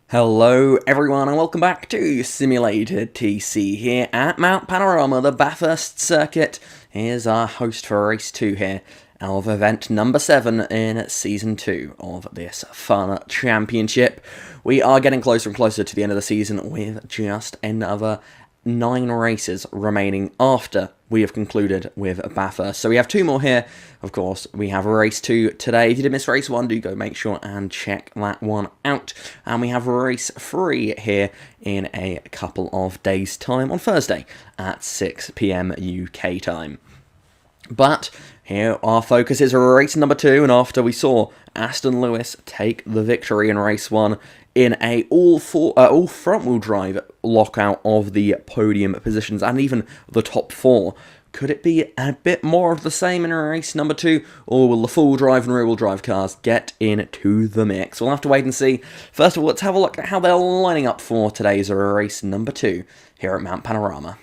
Hello everyone and welcome back to Simulated TC here at Mount Panorama, the Bathurst circuit. Here's our host for race 2 here of event number 7 in season 2 of this fun championship. We are getting closer and closer to the end of the season with just another 9 races remaining after we have concluded with Bathurst. So we have 2 more here. Of course, we have race 2 today. If you did miss race 1, do go make sure and check that one out. And we have race 3 here in a couple of days' time on Thursday at 6 PM UK time. But here our focus is race number 2, and after we saw Aston Lewis take the victory in race 1 in a all front-wheel drive lockout of the podium positions and even the top 4, could it be a bit more of the same in race number 2, or will the full drive and rear-wheel drive cars get into the mix? We'll have to wait and see. First of all, let's have a look at how they're lining up for today's race number 2 here at Mount Panorama.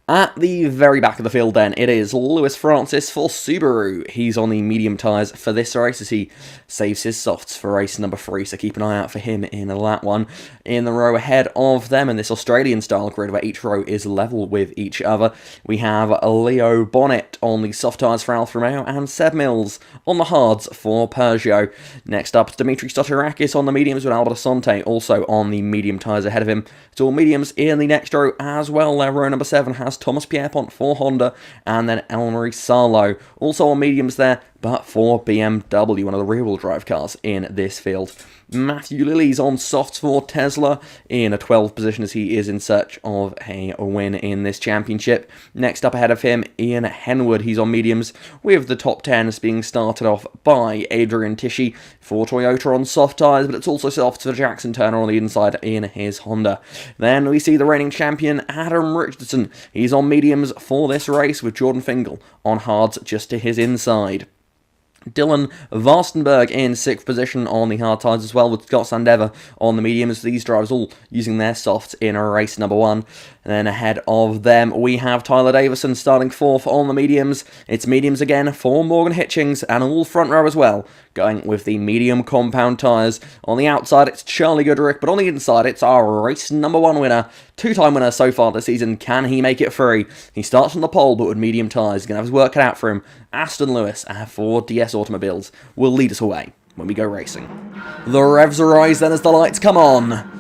At the very back of the field then, it is Lewis Francis for Subaru. He's on the medium tyres for this race as he saves his softs for race number 3, so keep an eye out for him in that one. In the row ahead of them, in this Australian-style grid where each row is level with each other, we have Leo Bonnet on the soft tyres for Alfa Romeo and Seb Mills on the hards for Peugeot. Next up, Dimitri Stotarakis on the mediums with Albert Asante also on the medium tyres ahead of him. It's all mediums in the next row as well. Row number 7 has Thomas Pierpont for Honda, and then Elmarie Sarlo, also on mediums there, but for BMW, one of the rear-wheel drive cars in this field. Matthew Lilly's on softs for Tesla in a 12th position as he is in search of a win in this championship. Next up ahead of him, Ian Henwood. He's on mediums with the top 10s being started off by Adrian Tisci for Toyota on soft tyres, but it's also softs for Jackson Turner on the inside in his Honda. Then we see the reigning champion Adam Richardson. He's on mediums for this race with Jordan Fingal on hards just to his inside. Dylan Varstenberg in 6th position on the hard tyres as well, with Scott Sandever on the mediums. These drivers all using their softs in race number 1. And then ahead of them, we have Tyler Davison starting 4th on the mediums. It's mediums again for Morgan Hitchings, and all front row as well, going with the medium compound tyres. On the outside, it's Charlie Goodrich, but on the inside, it's our race number 1 winner. 2-time winner so far this season. Can he make it free? He starts on the pole, but with medium tyres. He's going to have his work cut out for him. Aston Lewis for DS Automobiles will lead us away when we go racing. The revs arise then as the lights come on.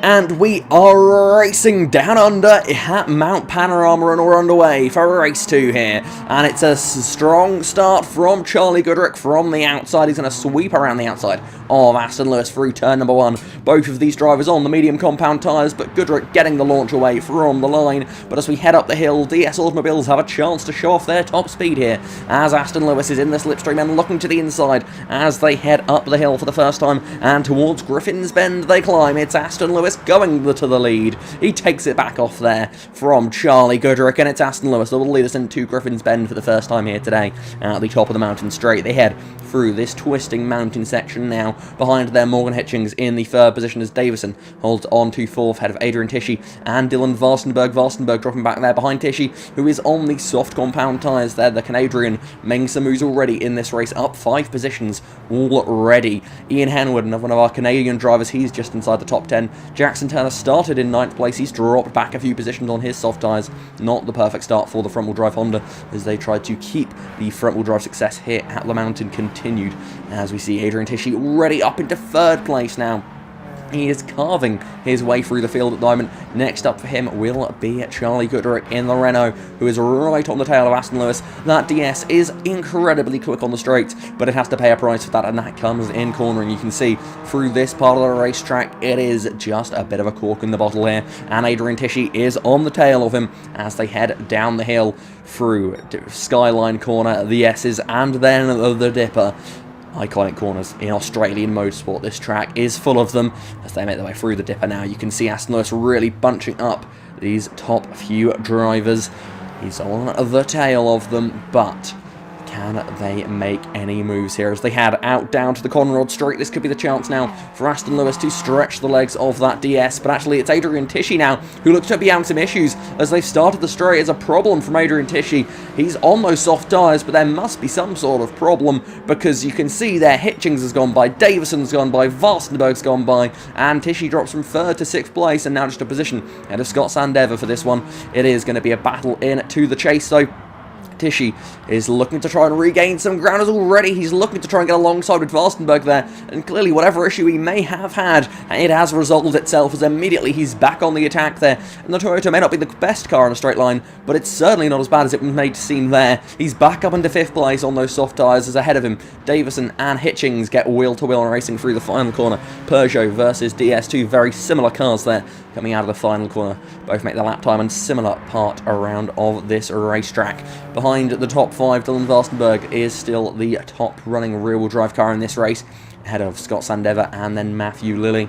And we are racing down under at Mount Panorama, and we're underway for race 2 here. And it's a strong start from Charlie Goodrich from the outside. He's going to sweep around the outside of Aston Lewis through turn number 1. Both of these drivers on the medium compound tyres, but Goodrich getting the launch away from the line. But as we head up the hill, DS Automobiles have a chance to show off their top speed here, as Aston Lewis is in the slipstream and looking to the inside as they head up the hill for the first time, and towards Griffin's Bend they climb. It's Aston Lewis going to the lead. He takes it back off there from Charlie Goodrich, and it's Aston Lewis that will lead us into Griffin's Bend for the first time here today at the top of the mountain straight. They head through this twisting mountain section now. Behind them, Morgan Hitchings in the 3rd position as Davison holds on to 4th, head of Adrian Tisci and Dylan Varstenberg. Varstenberg dropping back there behind Tisci, who is on the soft compound tyres there. The Canadian Mengsa, who's already in this race, up 5 positions already. Ian Henwood, another one of our Canadian drivers, he's just inside the top 10. Jackson Turner started in 9th place. He's dropped back a few positions on his soft tyres. Not the perfect start for the front-wheel drive Honda as they tried to keep the front-wheel drive success here at the mountain continued, as we see Adrian Tisci already up into 3rd place now. He is carving his way through the field at the moment. Next up for him will be Charlie Goodrich in the Renault, who is right on the tail of Aston Lewis. That DS is incredibly quick on the straights, but it has to pay a price for that, and that comes in cornering. You can see through this part of the racetrack, it is just a bit of a cork in the bottle here, and Adrian Tisci is on the tail of him as they head down the hill through Skyline Corner, the S's, and then the Dipper. Iconic corners in Australian motorsport. This track is full of them. As they make their way through the Dipper now, you can see Aston Lewis really bunching up these top few drivers. He's on the tail of them, but can they make any moves here as they head out down to the Conrod Straight? This could be the chance now for Aston Lewis to stretch the legs of that DS, but actually it's Adrian Tishy now who looks to be having some issues as they've started the straight. It's a problem from Adrian Tishy. He's on those soft tyres, but there must be some sort of problem because you can see there Hitchings has gone by, Davison's gone by, Vastenberg's gone by, and Tishy drops from 3rd to 6th place and now just a position ahead of Scott Sandever for this one. It is going to be a battle in to the chase though. Tishy is looking to try and regain some ground as already. He's looking to try and get alongside with Vastenberg there, and clearly whatever issue he may have had, it has resolved itself as immediately he's back on the attack there. And the Toyota may not be the best car in a straight line, but it's certainly not as bad as it was made to seem there. He's back up into 5th place on those soft tyres as ahead of him Davison and Hitchings get wheel-to-wheel racing through the final corner. Peugeot versus DS2, very similar cars there coming out of the final corner. Both make the lap time and similar part around of this racetrack. Behind the top 5, Dylan Vastenberg is still the top running rear-wheel drive car in this race, ahead of Scott Sandever and then Matthew Lilly.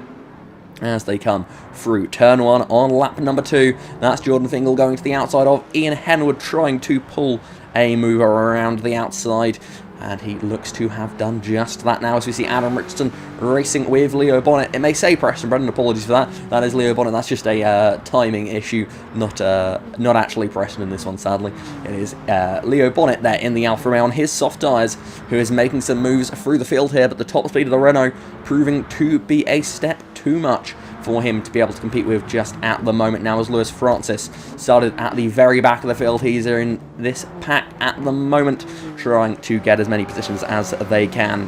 As they come through turn 1 on lap number 2, that's Jordan Fingal going to the outside of Ian Henwood, trying to pull a mover around the outside. And he looks to have done just that now as we see Adam Richardson racing with Leo Bonnet. It may say Preston Brennan, apologies for that. That is Leo Bonnet. That's just a timing issue, not actually Preston in this one, sadly. It is Leo Bonnet there in the Alfa Romeo on his soft tyres, who is making some moves through the field here, but the top speed of the Renault proving to be a step too much for him to be able to compete with just at the moment now as Lewis Francis started at the very back of the field. He's in this pack at the moment, trying to get as many positions as they can.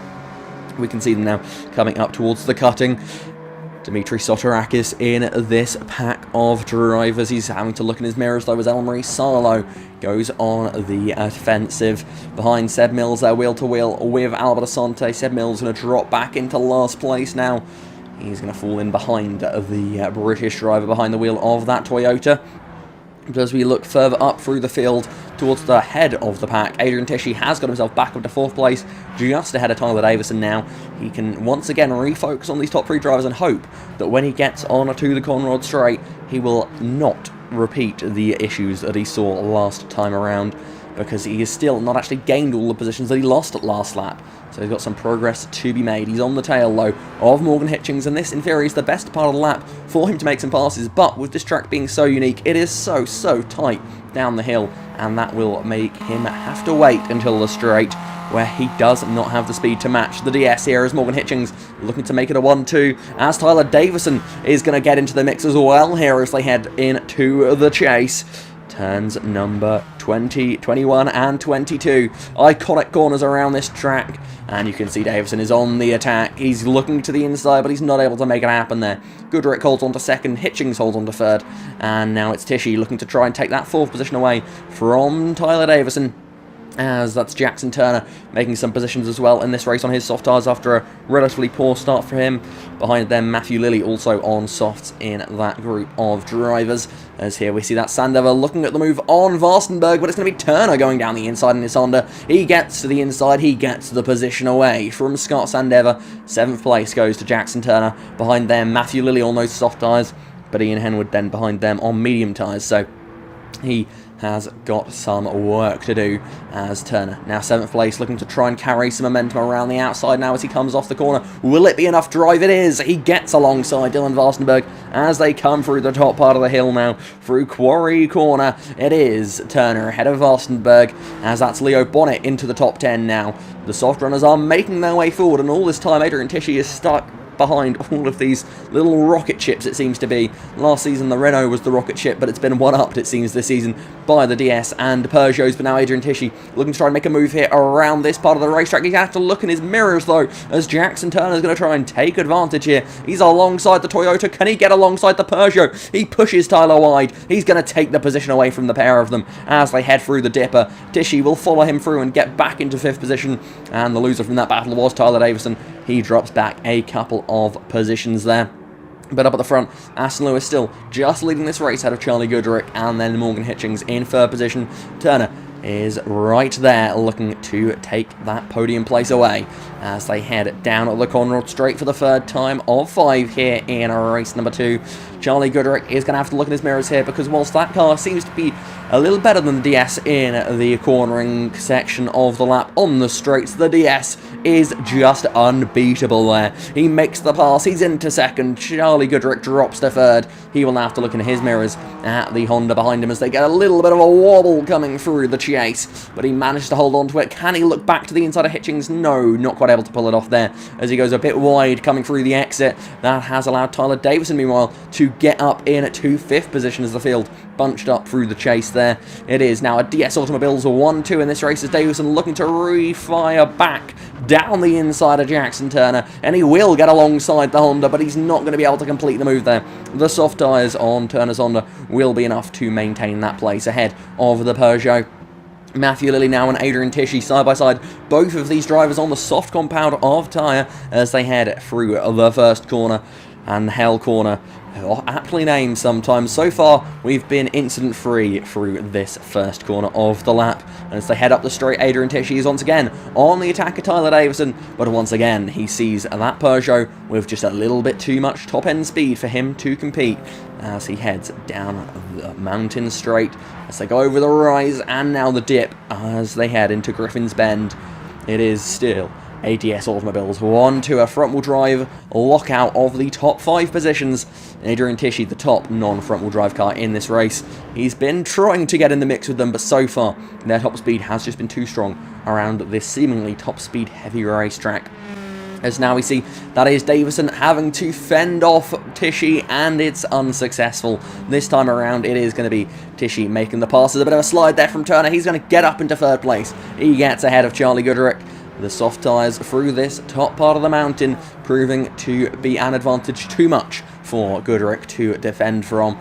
We can see them now coming up towards the cutting. Dimitri Sotirakis in this pack of drivers. He's having to look in his mirrors though as Elmarie Sarlo goes on the offensive. Behind Seb Mills there, wheel to wheel with Albert Asante. Seb Mills going to drop back into last place now. He's going to fall in behind the British driver behind the wheel of that Toyota. But as we look further up through the field towards the head of the pack, Adrian Tishy has got himself back up to 4th place, just ahead of Tyler Davison now. He can once again refocus on these top 3 drivers and hope that when he gets on to the Conrod Straight, he will not repeat the issues that he saw last time around, because he has still not actually gained all the positions that he lost at last lap. So he's got some progress to be made. He's on the tail, though, of Morgan Hitchings, and this, in theory, is the best part of the lap for him to make some passes. But with this track being so unique, it is so tight down the hill, and that will make him have to wait until the straight, where he does not have the speed to match the DS here, as Morgan Hitchings looking to make it a 1-2, as Tyler Davison is going to get into the mix as well here as they head into the chase. Turns number 20, 21 and 22. Iconic corners around this track. And you can see Davison is on the attack. He's looking to the inside, but he's not able to make it happen there. Goodrick holds on to 2nd. Hitchings holds on to 3rd. And now it's Tishy looking to try and take that 4th position away from Tyler Davison, as that's Jackson Turner making some positions as well in this race on his soft tyres after a relatively poor start for him. Behind them, Matthew Lilly also on softs in that group of drivers. As here we see that Sandever looking at the move on Vastenberg, but it's going to be Turner going down the inside in his Honda. He gets to the inside, he gets the position away from Scott Sandever. 7th place goes to Jackson Turner. Behind them, Matthew Lilly on those soft tyres, but Ian Henwood then behind them on medium tyres. So he has got some work to do as Turner. Now 7th place, looking to try and carry some momentum around the outside now as he comes off the corner. Will it be enough drive? It is. He gets alongside Dylan Vastenberg as they come through the top part of the hill now, through Quarry Corner. It is Turner ahead of Vastenberg, as that's Leo Bonnet into the top 10 now. The soft runners are making their way forward, and all this time Adrian Tishy is stuck behind all of these little rocket ships, it seems to be. Last season the Renault was the rocket ship, but it's been one-upped, it seems, this season by the DS and Peugeots. But now Adrian Tishy looking to try and make a move here around this part of the racetrack. He's going to have to look in his mirrors, though, as Jackson Turner is going to try and take advantage here. He's alongside the Toyota. Can he get alongside the Peugeot? He pushes Tyler wide. He's going to take the position away from the pair of them as they head through the dipper. Tishy will follow him through and get back into 5th position, and the loser from that battle was Tyler Davison. He drops back a couple of positions there. But up at the front, Aston Lewis still just leading this race ahead of Charlie Goodrick, and then Morgan Hitchings in 3rd position. Turner is right there looking to take that podium place away. as they head down the corner straight for the third time of 5 here in race number 2. Charlie Goodrick is going to have to look in his mirrors here, because whilst that car seems to be a little better than the DS in the cornering section of the lap on the straights, the DS is just unbeatable there. He makes the pass, he's into second, Charlie Goodrick drops to third. He will have to look in his mirrors at the Honda behind him as they get a little bit of a wobble coming through the chase, but he managed to hold on to it. Can he look back to the inside of Hitchings? No, not quite able to pull it off there as he goes a bit wide coming through the exit. That has allowed Tyler Davison, meanwhile, to get up in to 5th position as the field bunched up through the chase there. It is now a DS Automobiles 1-2 in this race as Davison looking to refire back down the inside of Jackson Turner, and he will get alongside the Honda, but he's not going to be able to complete the move there. The soft tyres on Turner's Honda will be enough to maintain that place ahead of the Peugeot. Matthew Lilley now and Adrian Tishy side by side, both of these drivers on the soft compound of tyre as they head through the first corner and Hell Corner. Aptly named sometimes. So far, we've been incident-free through this first corner of the lap. And as they head up the straight, Adrian Tishy is once again on the attack of Tyler Davison, but once again, he sees that Peugeot with just a little bit too much top-end speed for him to compete as he heads down the mountain straight, as they go over the rise and now the dip as they head into Griffin's Bend. It is still ADS Automobiles 1-2, a front-wheel drive lockout of the top 5 positions. Adrian Tishy, the top non-front-wheel drive car in this race. He's been trying to get in the mix with them, but so far, their top speed has just been too strong around this seemingly top-speed heavy racetrack. As now we see that is Davison having to fend off Tishy, and it's unsuccessful. This time around, it is going to be Tishy making the pass. There's a bit of a slide there from Turner. He's going to get up into 3rd place. He gets ahead of Charlie Goodrick. The soft tyres through this top part of the mountain proving to be an advantage too much for Goodrick to defend from.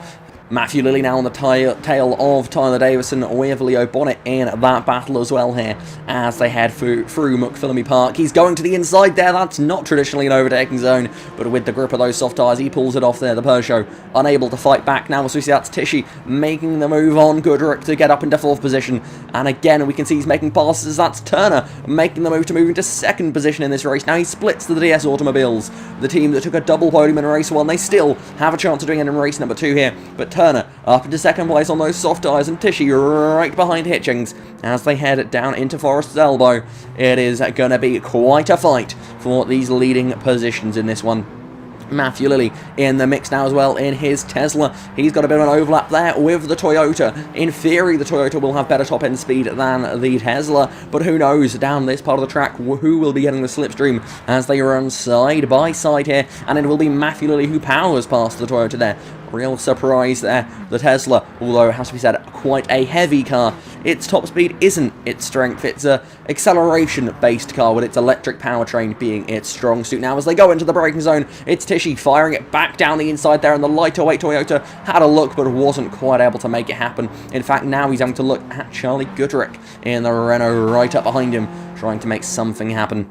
Matthew Lilley now on the tail of Tyler Davison with Leo Bonnet in that battle as well here as they head through McPhillamy Park. He's going to the inside there. That's not traditionally an overtaking zone, but with the grip of those soft tyres, he pulls it off there. The Peugeot unable to fight back now. So we see that's Tishy making the move on Goodrick to get up into 4th position. And again, we can see he's making passes. That's Turner making the move to move into 2nd position in this race. Now he splits to the DS Automobiles, the team that took a double podium in race 1. They still have a chance of doing it in race number 2 here, but Turner up into 2nd place on those soft tyres, and Tishy right behind Hitchings as they head down into Forest's Elbow. It is going to be quite a fight for these leading positions in this one. Matthew Lilley in the mix now as well in his Tesla. He's got a bit of an overlap there with the Toyota. In theory, the Toyota will have better top-end speed than the Tesla, but who knows down this part of the track who will be getting the slipstream as they run side by side here, and it will be Matthew Lilley who powers past the Toyota there. Real surprise there. The Tesla, although it has to be said, quite a heavy car. Its top speed isn't its strength. It's a acceleration-based car with its electric powertrain being its strong suit. Now, as they go into the braking zone, it's Tishy firing it back down the inside there, and the lighter weight Toyota had a look but wasn't quite able to make it happen. In fact, now he's having to look at Charlie Goodrick in the Renault right up behind him, trying to make something happen.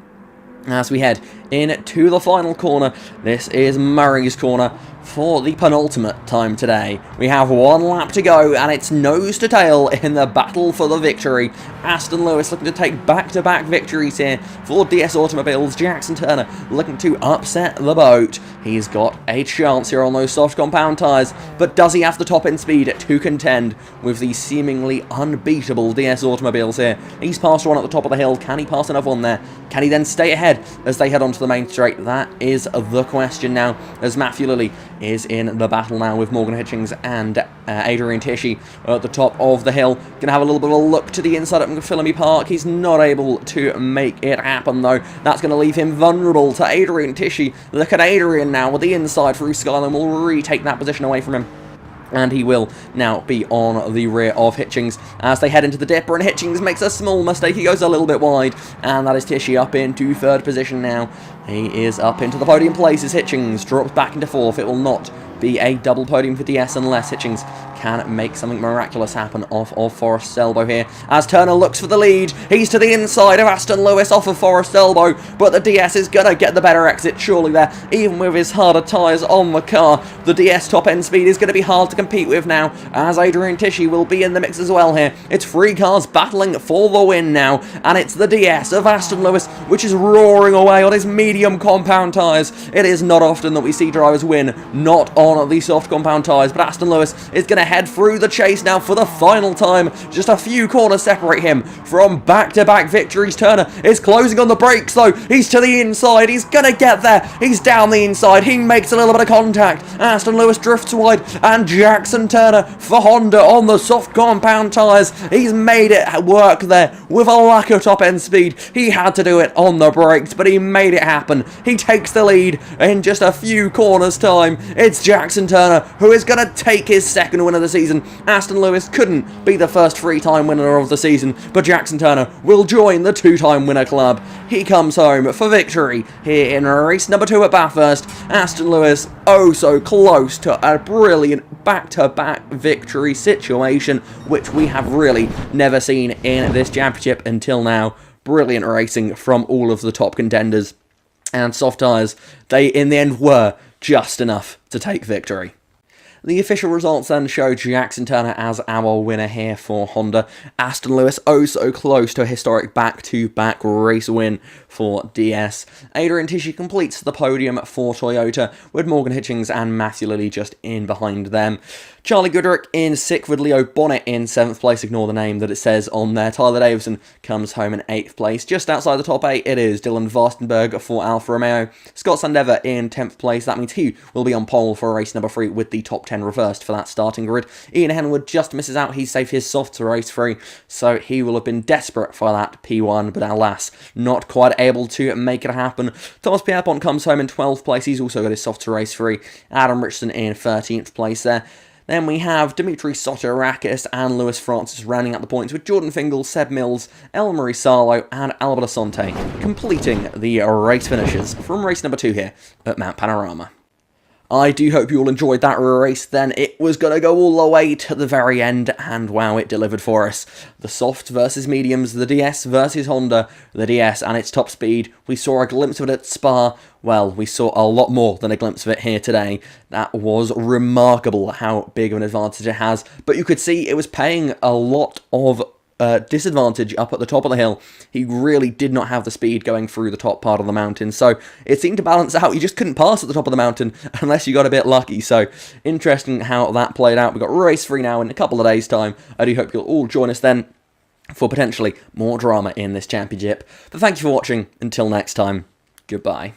As we head into the final corner, this is Murray's corner for the penultimate time today. We have 1 lap to go, and it's nose to tail in the battle for the victory. Aston Lewis looking to take back-to-back victories here for DS Automobiles. Jackson Turner looking to upset the boat. He's got a chance here on those soft compound tyres, but does he have the top-end speed to contend with the seemingly unbeatable DS Automobiles here? He's passed one at the top of the hill. Can he pass another one there? Can he then stay ahead as they head onto the main straight? That is the question now, as Matthew Lilley is in the battle now with Morgan Hitchings and Adrian Tishy at the top of the hill. Going to have a little bit of a look to the inside of McPhillamy Park. He's not able to make it happen, though. That's going to leave him vulnerable to Adrian Tishy. Look at Adrian now with the inside through Skyline. Will retake that position away from him. And he will now be on the rear of Hitchings as they head into the dipper, and Hitchings makes a small mistake. He goes a little bit wide, and that is Tishy up into 3rd position now. He is up into the podium places. Hitchings drops back into 4th. It will not be a double podium for DS unless Hitchings can make something miraculous happen off of Forest's elbow here. As Turner looks for the lead, he's to the inside of Aston Lewis off of Forest's elbow, but the DS is going to get the better exit surely there. Even with his harder tyres on the car, the DS top end speed is going to be hard to compete with now, as Adrian Tishy will be in the mix as well here. It's 3 cars battling for the win now, and it's the DS of Aston Lewis which is roaring away on his medium compound tyres. It is not often that we see drivers win not on the soft compound tyres, but Aston Lewis is going to head through the chase now for the final time. Just a few corners separate him from back-to-back victories. Turner is closing on the brakes though. He's to the inside. He's going to get there. He's down the inside. He makes a little bit of contact. Aston Lewis drifts wide, and Jackson Turner for Honda on the soft compound tyres. He's made it work there with a lack of top-end speed. He had to do it on the brakes, but he made it happen. He takes the lead in just a few corners time. It's Jackson Turner who is going to take his second win of the season. Aston Lewis couldn't be the first 3-time winner of the season, but Jackson Turner will join the 2-time winner club. He comes home for victory here in race number 2 at Bathurst. Aston Lewis oh so close to a brilliant back-to-back victory situation, which we have really never seen in this championship until now. Brilliant racing from all of the top contenders, and soft tyres, they in the end were just enough to take victory. The official results then show Jackson Turner as our winner here for Honda. Aston Lewis oh so close to a historic back-to-back race win for DS. Adrian Tishy completes the podium for Toyota, with Morgan Hitchings and Matthew Lilley just in behind them. Charlie Goodrick in 6th with Leo Bonnet in 7th place. Ignore the name that it says on there. Tyler Davison comes home in 8th place. Just outside the top 8 it is Dylan Varstenberg for Alfa Romeo. Scott Sandever in 10th place. That means he will be on pole for race number 3 with the top 10 reversed for that starting grid. Ian Henwood just misses out. He's saved his soft to race 3, so he will have been desperate for that P1, but alas, not quite able to make it happen. Thomas Pierpont comes home in 12th place. He's also got his soft to race 3. Adam Richardson in 13th place there. Then we have Dimitri Sotirakis and Lewis Francis rounding out the points, with Jordan Fingal, Seb Mills, Elmarie Sarlo and Albert Asante completing the race finishes from race number 2 here at Mount Panorama. I do hope you all enjoyed that race then. It was going to go all the way to the very end, and wow, it delivered for us. The soft versus mediums, the DS versus Honda, the DS and its top speed. We saw a glimpse of it at Spa. Well, we saw a lot more than a glimpse of it here today. That was remarkable how big of an advantage it has, but you could see it was paying a lot of disadvantage up at the top of the hill. He really did not have the speed going through the top part of the mountain, so it seemed to balance out. You just couldn't pass at the top of the mountain unless you got a bit lucky. So interesting how that played out. We've got race 3 now in a couple of days' time. I do hope you'll all join us then for potentially more drama in this championship. But thank you for watching. Until next time, goodbye.